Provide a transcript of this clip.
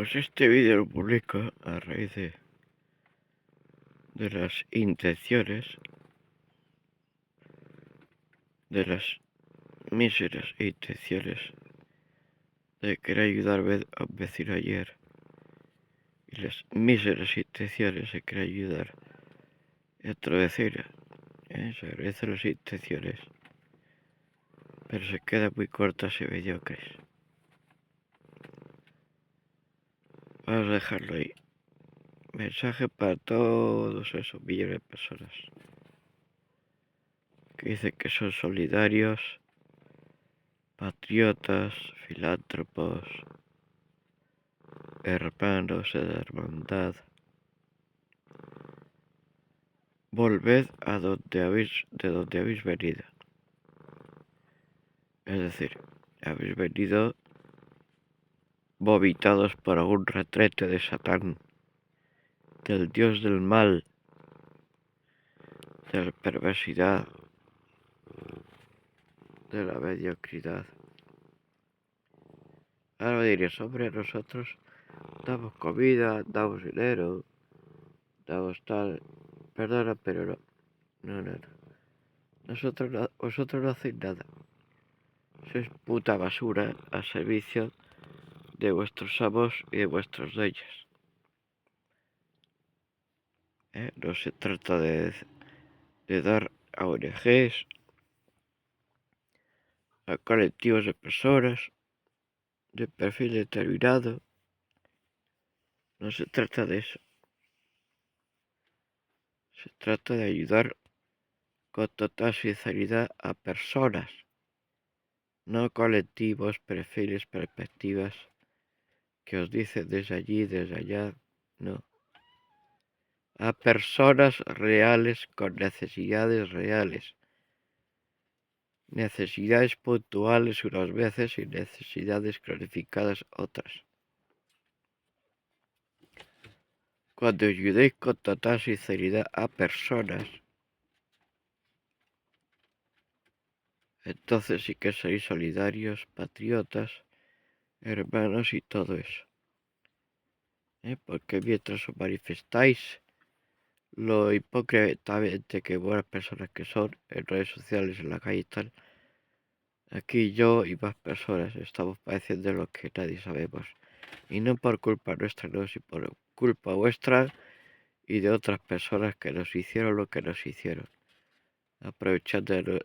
Pues este vídeo lo publico a raíz de las intenciones, de las míseras intenciones de querer ayudar a un vecino ayer, y las míseras intenciones de querer ayudar a otro vecino. Se agradecen las intenciones, pero se quedan muy cortas y mediocres. Vamos a dejarlo ahí. Mensaje para todos esos millones de personas que dicen que son solidarios, patriotas, filántropos, hermanos de la hermandad. Volved de donde habéis venido. Es decir, habéis venido vomitados por algún retrete de Satán, del dios del mal, de la perversidad, de la mediocridad. Ahora me dirías, hombre, nosotros damos comida, damos dinero, damos tal. Perdona, pero no. No. Vosotros no hacéis nada. Sois puta basura al servicio de vuestros amos y de vuestros dueños. No se trata de dar a ONGs, a colectivos de personas de perfil determinado. No se trata de eso. Se trata de ayudar con total sinceridad a personas, no colectivos, perfiles, perspectivas que os dicen desde allí, desde allá. No. A personas reales con necesidades reales. Necesidades puntuales unas veces y necesidades cronificadas otras. Cuando ayudéis con total sinceridad a personas, entonces sí que sois solidarios, patriotas, hermanos y todo eso. Porque mientras os manifestáis lo hipócritamente que buenas personas que son en redes sociales, en la calle y tal, aquí yo y más personas estamos padeciendo lo que nadie sabemos. Y no por culpa nuestra, no, sino por culpa vuestra y de otras personas que nos hicieron lo que nos hicieron, aprovechando de